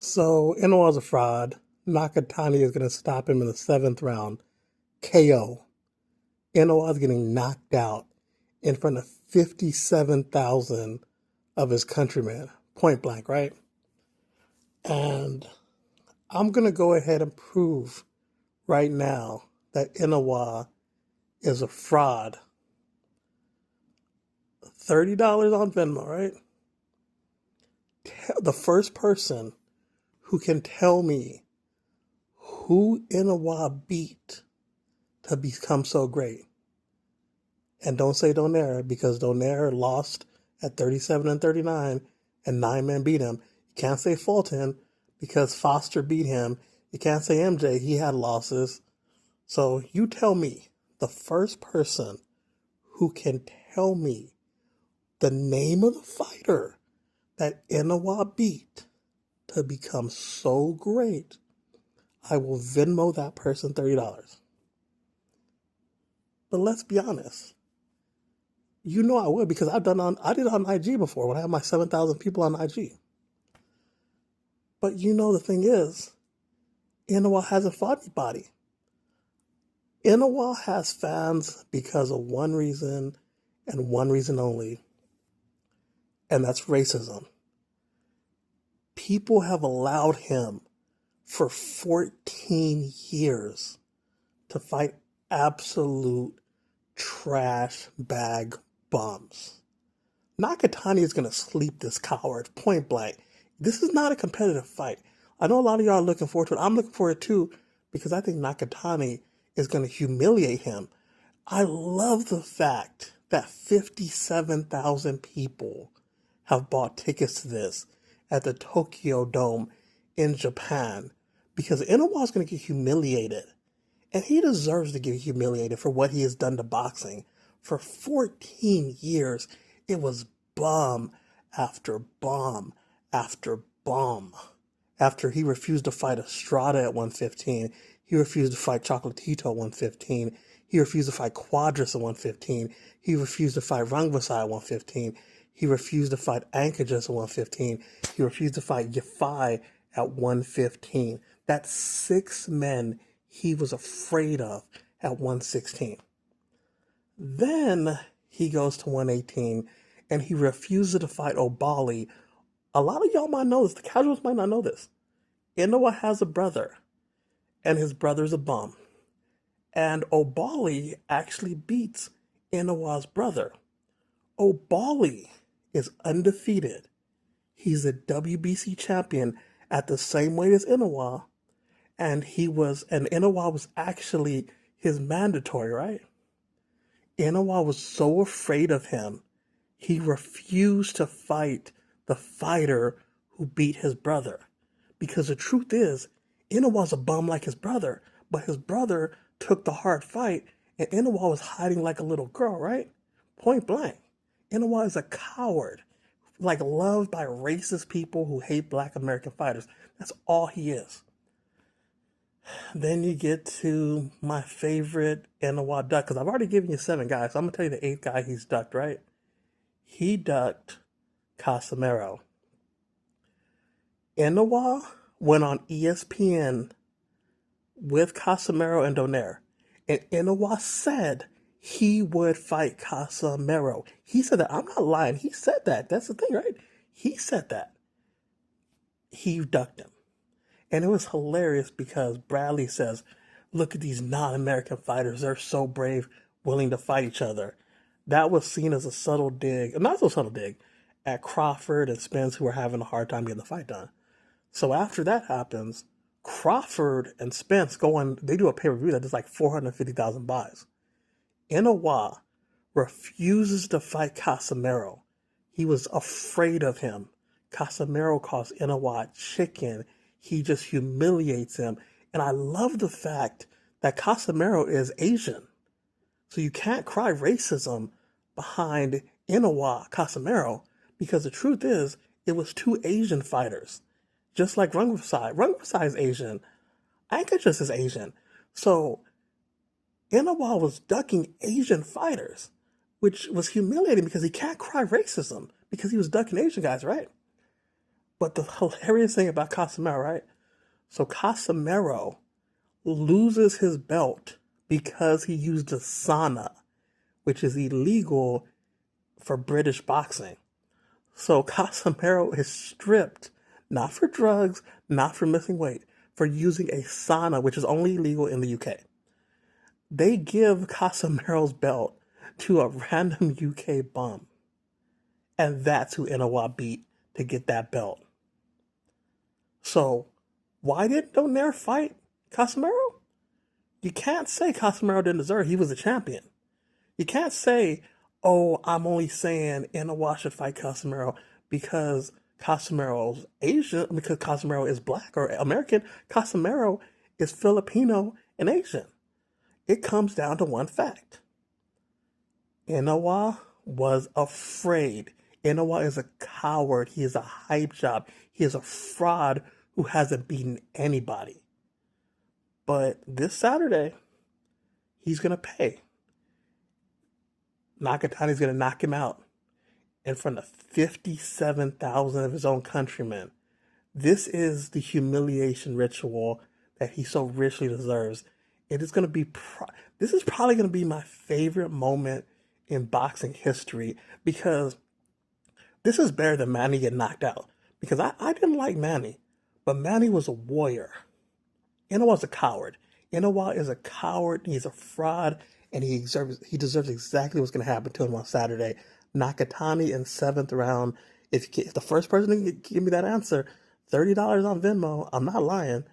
So Inoue's a fraud. Nakatani is going to stop him in the seventh round. KO. Inoue's getting knocked out in front of 57,000 of his countrymen. Point blank, right? And I'm going to go ahead and prove right now that Inoue is a fraud. $30 on Venmo, right? The first person who can tell me who Inoue beat to become so great. And don't say Donaire, because Donaire lost at 37 and 39 and 9 men beat him. You can't say Fulton because Foster beat him. You can't say MJ, he had losses. So you tell me, the first person who can tell me the name of the fighter that Inoue beat to become so great, I will Venmo that person $30. But let's be honest. You know I would, because I did it on IG before when I had my 7,000 people on IG. But you know the thing is, Inoue hasn't fought anybody. Inoue has fans because of one reason and one reason only, and that's racism. People have allowed him for 14 years to fight absolute trash bag bums. Nakatani is going to sleep this coward, point blank. This is not a competitive fight. I know a lot of y'all are looking forward to it. I'm looking forward too, because I think Nakatani is going to humiliate him. I love the fact that 57,000 people have bought tickets to this at the Tokyo Dome in Japan, because Inoue is going to get humiliated. And he deserves to get humiliated for what he has done to boxing. For 14 years, it was bomb after bomb after bomb. After he refused to fight Estrada at 115, he refused to fight Chocolatito at 115, he refused to fight Quadras at 115, he refused to fight Rungvisai at 115, he refused to fight Ankajas at 115, he refused to fight Yafai at 115. That's 6 men he was afraid of at 116. Then he goes to 118 and he refuses to fight Obali. A lot of y'all might know this. The casuals might not know this. Inoue has a brother, and his brother's a bum. And Obali actually beats Inoue's brother. Obali is undefeated. He's a WBC champion at the same weight as Inoue. And Inoue was actually his mandatory, right? Inoue was so afraid of him, he refused to fight the fighter who beat his brother. Because the truth is, Inoue's a bum like his brother, but his brother took the hard fight, and Inoue was hiding like a little girl, right? Point blank. Inoue is a coward, like loved by racist people who hate black American fighters. That's all he is. Then you get to my favorite Inoue duck, because I've already given you 7 guys. So I'm going to tell you the 8th guy he's ducked, right? He ducked Casimero. Inoue went on ESPN with Casimero and Donaire. And Inoue said he would fight Casimero. He said that. I'm not lying. He said that. That's the thing, right? He said that. He ducked him. And it was hilarious because Bradley says, look at these non-American fighters. They're so brave, willing to fight each other. That was seen as a subtle dig, not so subtle dig, at Crawford and Spence, who were having a hard time getting the fight done. So after that happens, Crawford and Spence they do a pay-per-view that does like 450,000 buys. Inoue refuses to fight Casimero. He was afraid of him. Casimero calls Inoue chicken. He just humiliates him. And I love the fact that Casimero is Asian. So you can't cry racism behind Inoue Casimero, because the truth is, it was 2 Asian fighters. Just like Rungvisai. Rungvisai is Asian. Ankajas is Asian. So Inoue was ducking Asian fighters, which was humiliating because he can't cry racism because he was ducking Asian guys, right? But the hilarious thing about Casimero, right? So Casimero loses his belt because he used a sauna, which is illegal for British boxing. So Casimero is stripped, not for drugs, not for missing weight, for using a sauna, which is only illegal in the UK. They give Casimero's belt to a random UK bum. And that's who Inoue beat to get that belt. So, why didn't Donaire fight Casimero? You can't say Casimero didn't deserve it. He was a champion. You can't say, oh, I'm only saying Inoue should fight Casimero because Casimero's Asian, because Casimero is black or American. Casimero is Filipino and Asian. It comes down to one fact. Inoue was afraid. Inoue is a coward. He is a hype job. He is a fraud who hasn't beaten anybody. But this Saturday, he's going to pay. Nakatani's going to knock him out in front of 57,000 of his own countrymen. This is the humiliation ritual that he so richly deserves. It is going to be, this is probably going to be my favorite moment in boxing history because this is better than Manny getting knocked out. Because I didn't like Manny, but Manny was a warrior. Inoue's a coward. Inoue is a coward, he's a fraud, and he deserves exactly what's going to happen to him on Saturday. Nakatani in 7th round. If the first person to give me that answer, $30 on Venmo. I'm not lying.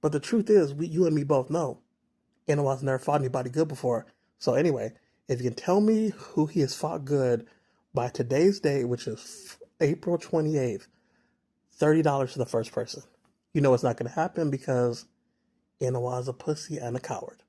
But the truth is, you and me both know, Inoue's never fought anybody good before. So anyway, if you can tell me who he has fought good by today's date, which is April 28th, $30 to the first person. You know it's not going to happen because Inoue is a pussy and a coward.